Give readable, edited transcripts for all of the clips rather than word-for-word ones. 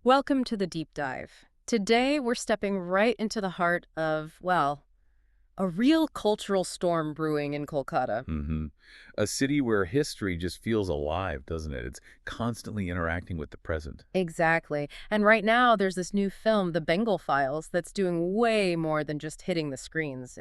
Welcome to the deep dive. Today, we're stepping right into the heart of, well, a real cultural storm brewing in Kolkata. hmm A city where history just feels alive, doesn't it? It's constantly interacting with the present. Exactly. And right now, there's this new film, The Bengal Files, that's doing way more than just hitting the screens.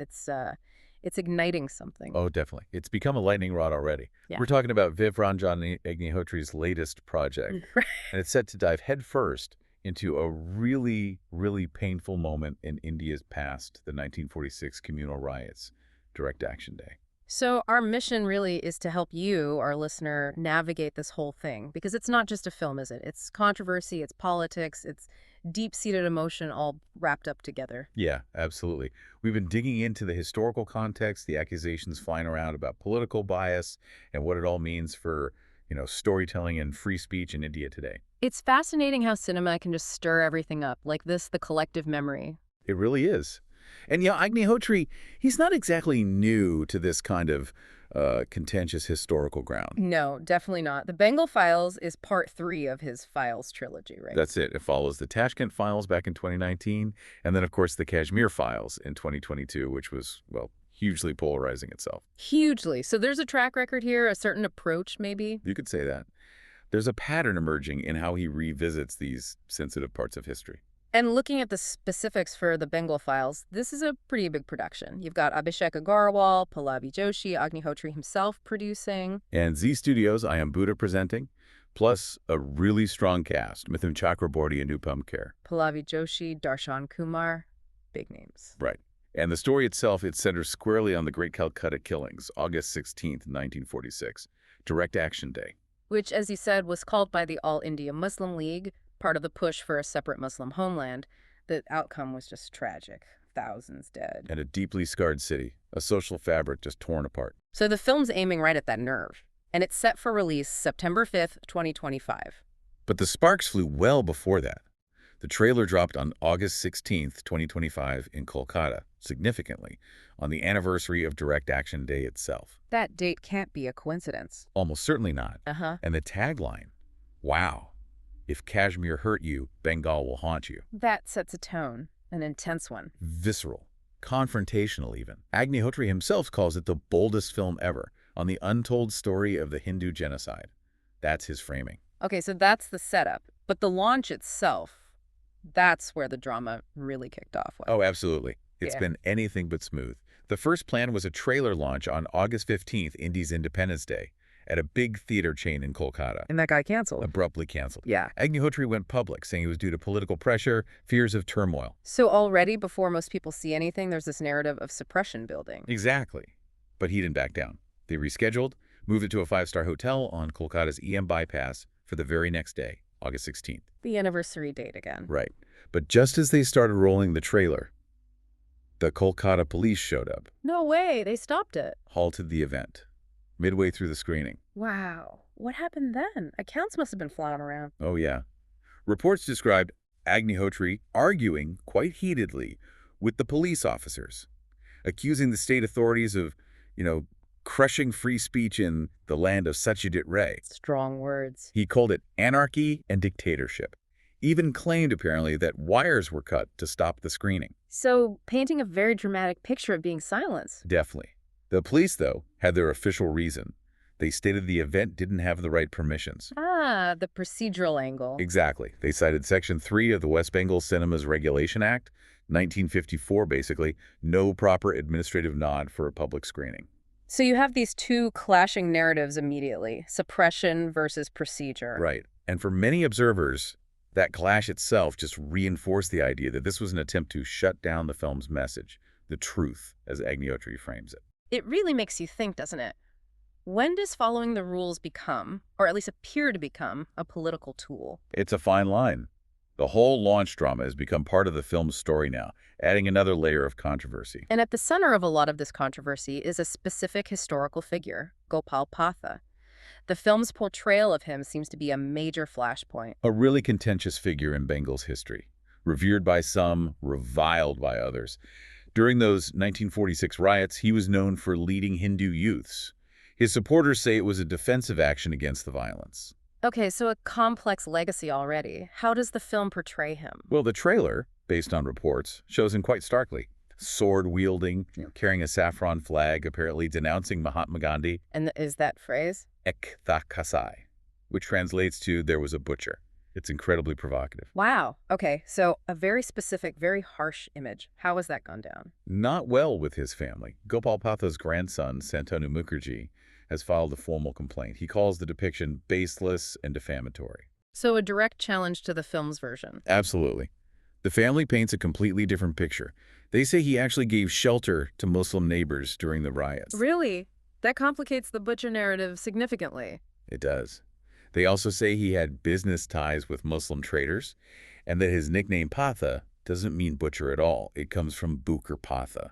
It's igniting something. Oh, definitely. It's become a lightning rod already. Yeah. We're talking about Agnihotri's latest project, and it's set to dive headfirst into a really, really painful moment in India's past, the 1946 communal riots, Direct Action Day. So, our mission really is to help you, our listener, navigate this whole thing because it's not just a film, is it? It's controversy, it's politics, it's deep seated emotion all wrapped up together. Yeah, absolutely. We've been digging into the historical context, the accusations flying around about political bias, and what it all means for, storytelling and free speech in India today. It's fascinating how cinema can just stir everything up, like this, the collective memory. It really is. And Agnihotri, he's not exactly new to this kind of contentious historical ground. No, definitely not. The Bengal Files is part three of his Files trilogy, right? That's it. It follows the Tashkent Files back in 2019, and then, of course, the Kashmir Files in 2022, which was, well, hugely polarizing itself. Hugely. So there's a track record here, a certain approach, maybe? You could say that. There's a pattern emerging in how he revisits these sensitive parts of history. And looking at the specifics for the Bengal Files, this is a pretty big production. You've got Abhishek Agarwal, Pallavi Joshi, Agnihotri himself producing. And Z Studios, I Am Buddha presenting, plus a really strong cast, Mithun Chakraborty and Upam Kher. Pallavi Joshi, Darshan Kumar, big names. Right. And the story itself, it centers squarely on the Great Calcutta Killings, August 16th, 1946, Direct Action Day. Which, as you said, was called by the All India Muslim League, part of the push for a separate Muslim homeland. The outcome was just tragic. Thousands dead. And a deeply scarred city, a social fabric just torn apart. So the film's aiming right at that nerve. And it's set for release September 5th, 2025. But the sparks flew well before that. The trailer dropped on August 16th, 2025 in Kolkata, significantly, on the anniversary of Direct Action Day itself. That date can't be a coincidence. Almost certainly not. Uh-huh. And the tagline, wow, if Kashmir hurt you, Bengal will haunt you. That sets a tone, an intense one. Visceral, confrontational even. Agnihotri himself calls it the boldest film ever, on the untold story of the Hindu genocide. That's his framing. Okay, so that's the setup. But the launch itself, that's where the drama really kicked off. Oh, absolutely. It's Yeah. been anything but smooth. The first plan was a trailer launch on August 15th, India's Independence Day, at a big theater chain in Kolkata. And that guy canceled. Abruptly canceled. Yeah. Agnihotri went public, saying it was due to political pressure, fears of turmoil. So already, before most people see anything, there's this narrative of suppression building. Exactly. But he didn't back down. They rescheduled, moved it to a five-star hotel on Kolkata's EM bypass for the very next day, August 16th. The anniversary date again. Right. But just as they started rolling the trailer, the Kolkata police showed up, No way, they stopped it. halted the event, midway through the screening. Wow. What happened then? Accounts must have been flying around. Oh, yeah. Reports described Agnihotri arguing quite heatedly with the police officers, accusing the state authorities of, crushing free speech in the land of Satyajit Ray. Strong words. He called it anarchy and dictatorship. Even claimed, apparently, that wires were cut to stop the screening. So, painting a very dramatic picture of being silenced. Definitely. The police, though, had their official reason. They stated the event didn't have the right permissions. Ah, the procedural angle. Exactly. They cited Section 3 of the West Bengal Cinemas Regulation Act, 1954, basically, no proper administrative nod for a public screening. So you have these two clashing narratives immediately, suppression versus procedure. Right. And for many observers, that clash itself just reinforced the idea that this was an attempt to shut down the film's message, the truth, as Agnihotri frames it. It really makes you think, doesn't it? When does following the rules become, or at least appear to become, a political tool? It's a fine line. The whole launch drama has become part of the film's story now, adding another layer of controversy. And at the center of a lot of this controversy is a specific historical figure, Gopal Patha. The film's portrayal of him seems to be a major flashpoint. A really contentious figure in Bengal's history, revered by some, reviled by others. During those 1946 riots, he was known for leading Hindu youths. His supporters say it was a defensive action against the violence. Okay, so a complex legacy already. How does the film portray him? Well, the trailer, based on reports, shows him quite starkly. Sword-wielding, carrying a saffron flag, apparently denouncing Mahatma Gandhi, And is that phrase? ek tha kasai, which translates to there was a butcher. It's incredibly provocative. Wow. Okay, so a very specific, very harsh image. How has that gone down? Not well with his family. Gopal Patha's grandson, Santanu Mukherjee, has filed a formal complaint. He calls the depiction baseless and defamatory. So a direct challenge to the film's version. Absolutely. The family paints a completely different picture. They say he actually gave shelter to Muslim neighbors during the riots. Really? That complicates the butcher narrative significantly. It does. They also say he had business ties with Muslim traders, and that his nickname Patha doesn't mean butcher at all. It comes from Bukur Patha,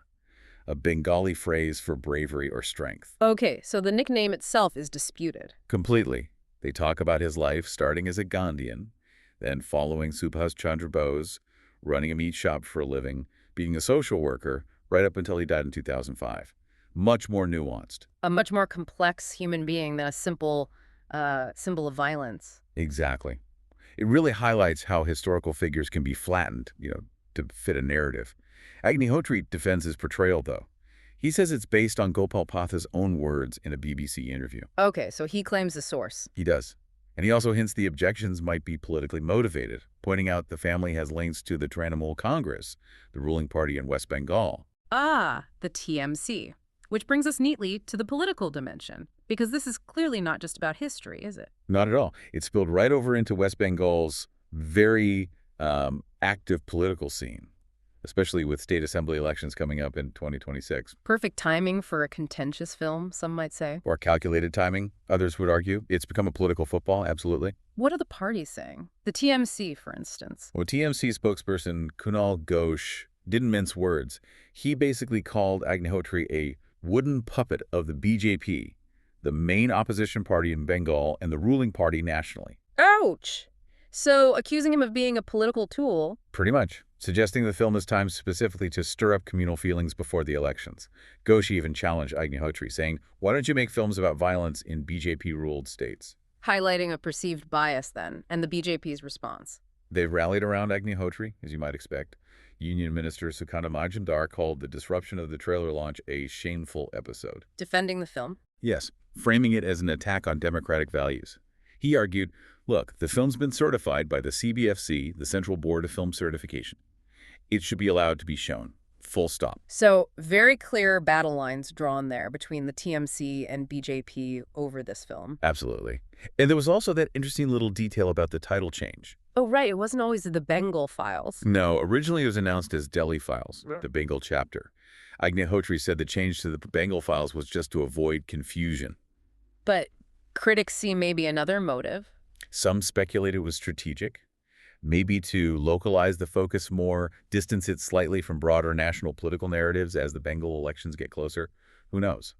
a Bengali phrase for bravery or strength. Okay, so the nickname itself is disputed. Completely. They talk about his life starting as a Gandhian, then following Subhas Chandra Bose, running a meat shop for a living, being a social worker, right up until he died in 2005. Much more nuanced. A much more complex human being than a simple symbol of violence. Exactly. It really highlights how historical figures can be flattened, to fit a narrative. Agnihotri defends his portrayal, though. He says it's based on Gopal Patha's own words in a BBC interview. Okay, so he claims the source. He does. And he also hints the objections might be politically motivated, pointing out the family has links to the Trinamool Congress, the ruling party in West Bengal. Ah, the TMC. Which brings us neatly to the political dimension, because this is clearly not just about history, is it? Not at all. It spilled right over into West Bengal's very active political scene, especially with state assembly elections coming up in 2026. Perfect timing for a contentious film, some might say. Or calculated timing, others would argue. It's become a political football, absolutely. What are the parties saying? The TMC, for instance. Well, TMC spokesperson Kunal Ghosh didn't mince words. He basically called Agnihotri a wooden puppet of the BJP, the main opposition party in Bengal and the ruling party nationally. Ouch! So, accusing him of being a political tool. Pretty much. Suggesting the film is timed specifically to stir up communal feelings before the elections. Ghosh even challenged Agnihotri, saying, "Why don't you make films about violence in BJP-ruled states?" Highlighting a perceived bias, then, and the BJP's response. They've rallied around Agnihotri, as you might expect. Union Minister Sukanta Majumdar called the disruption of the trailer launch a shameful episode. Defending the film? Yes, framing it as an attack on democratic values. He argued, look, the film's been certified by the CBFC, the Central Board of Film Certification. It should be allowed to be shown. Full stop. So, very clear battle lines drawn there between the TMC and BJP over this film. Absolutely. And there was also that interesting little detail about the title change. Oh, right. It wasn't always the Bengal Files. No, originally it was announced as Delhi Files, the Bengal chapter. Agnihotri said the change to the Bengal Files was just to avoid confusion. But critics see maybe another motive. Some speculate it was strategic, maybe to localize the focus more, distance it slightly from broader national political narratives as the Bengal elections get closer. Who knows?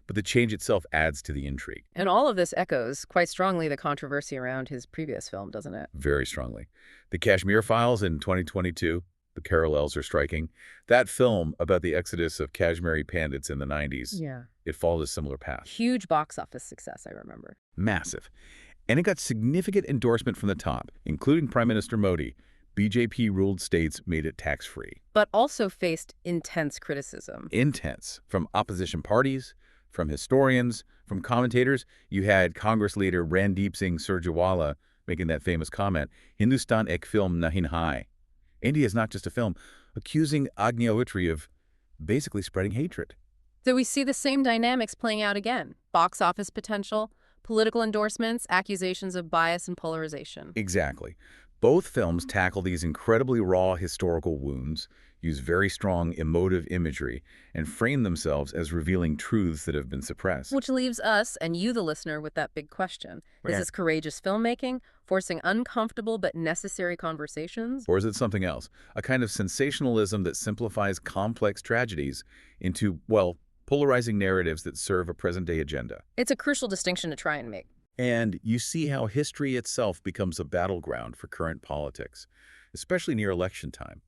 But the change itself adds to the intrigue. And all of this echoes quite strongly the controversy around his previous film, doesn't it? Very strongly. The Kashmir Files in 2022, the parallels are striking. That film about the exodus of Kashmiri Pandits in the 90s, it followed a similar path. Huge box office success, I remember. Massive. And it got significant endorsement from the top, including Prime Minister Modi. BJP-ruled states made it tax-free. But also faced intense criticism. Intense. From opposition parties, from historians, from commentators. You had Congress leader Randeep Singh Surjewala making that famous comment, Hindustan ek film nahin hai. India is not just a film, accusing Agnihotri of basically spreading hatred. So we see the same dynamics playing out again. Box office potential, political endorsements, accusations of bias and polarization. Exactly. Both films tackle these incredibly raw historical wounds, use very strong emotive imagery, and frame themselves as revealing truths that have been suppressed. Which leaves us, and you the listener, with that big question. Is this courageous filmmaking, forcing uncomfortable but necessary conversations? Or is it something else? A kind of sensationalism that simplifies complex tragedies into, well, polarizing narratives that serve a present-day agenda. It's a crucial distinction to try and make. And you see how history itself becomes a battleground for current politics, especially near election time.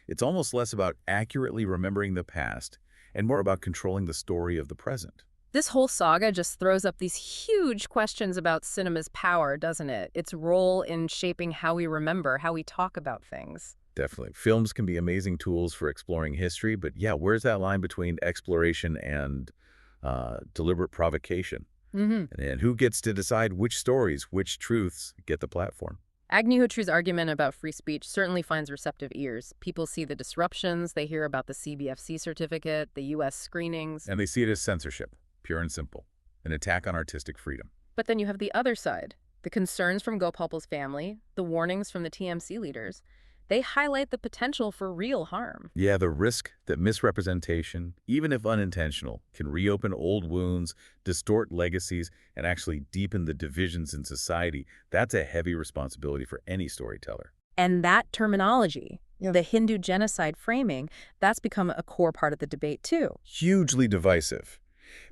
It's almost less about accurately remembering the past and more about controlling the story of the present. This whole saga just throws up these huge questions about cinema's power, doesn't it? Its role in shaping how we remember, how we talk about things. Definitely. Films can be amazing tools for exploring history, but yeah, where's that line between exploration and deliberate provocation? Hmm. And who gets to decide which stories, which truths get the platform? Agnihotri's argument about free speech certainly finds receptive ears. People see the disruptions, they hear about the CBFC certificate, the U.S. screenings. And they see it as censorship, pure and simple, an attack on artistic freedom. But then you have the other side, the concerns from Gopal's family, the warnings from the TMC leaders. They highlight the potential for real harm. Yeah, the risk that misrepresentation, even if unintentional, can reopen old wounds, distort legacies, and actually deepen the divisions in society, that's a heavy responsibility for any storyteller. And that terminology, the Hindu genocide framing, that's become a core part of the debate too. Hugely divisive.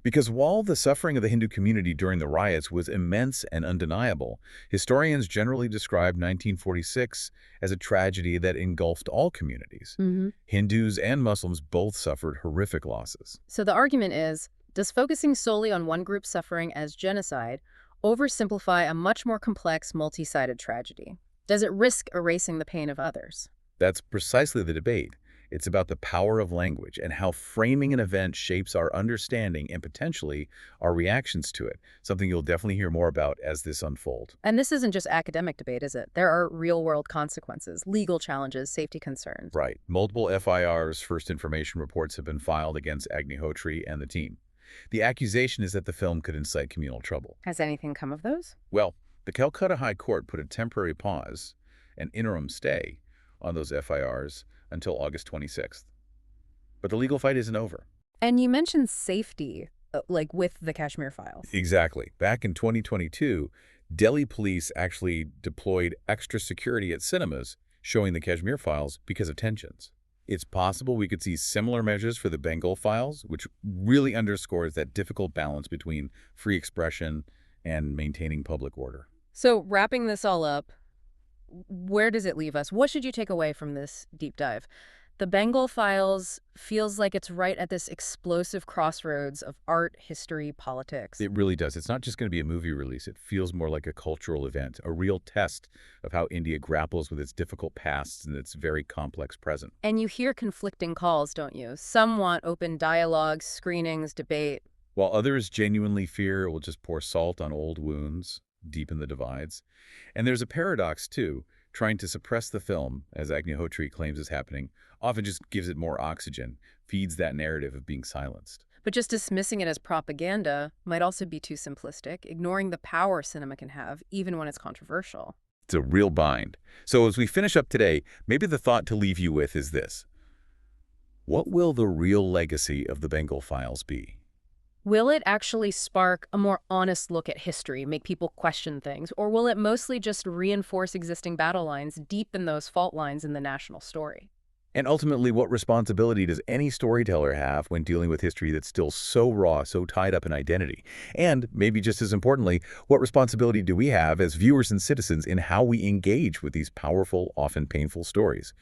Because while the suffering of the Hindu community during the riots was immense and undeniable, historians generally describe 1946 as a tragedy that engulfed all communities. Hmm. Hindus and Muslims both suffered horrific losses. So the argument is, does focusing solely on one group's suffering as genocide oversimplify a much more complex, multi-sided tragedy? Does it risk erasing the pain of others? That's precisely the debate. It's about the power of language and how framing an event shapes our understanding and potentially our reactions to it, something you'll definitely hear more about as this unfolds. And this isn't just academic debate, is it? There are real-world consequences, legal challenges, safety concerns. Right. Multiple FIRs, first information reports, have been filed against Agnihotri and the team. The accusation is that the film could incite communal trouble. Has anything come of those? Well, the Calcutta High Court put a temporary pause, an interim stay, on those FIRs until August 26th. But the legal fight isn't over. And you mentioned safety, like with the Kashmir Files. Exactly. Back in 2022, Delhi police actually deployed extra security at cinemas showing the Kashmir Files because of tensions. It's possible we could see similar measures for the Bengal Files, which really underscores that difficult balance between free expression and maintaining public order. So wrapping this all up, where does it leave us? What should you take away from this deep dive? The Bengal Files feels like it's right at this explosive crossroads of art, history, politics. It really does. It's not just going to be a movie release. It feels more like a cultural event, a real test of how India grapples with its difficult past and its very complex present. And you hear conflicting calls, don't you? Some want open dialogue, screenings, debate. While others genuinely fear it will just pour salt on old wounds, deepen the divides. And there's a paradox, too. Trying to suppress the film, as Agnihotri claims is happening, often just gives it more oxygen, feeds that narrative of being silenced. But just dismissing it as propaganda might also be too simplistic, ignoring the power cinema can have, even when it's controversial. It's a real bind. So as we finish up today, maybe the thought to leave you with is this. What will the real legacy of the Bengal Files be? Will it actually spark a more honest look at history, make people question things, or will it mostly just reinforce existing battle lines, deepen those fault lines in the national story? And ultimately, what responsibility does any storyteller have when dealing with history that's still so raw, so tied up in identity? And maybe just as importantly, what responsibility do we have as viewers and citizens in how we engage with these powerful, often painful stories?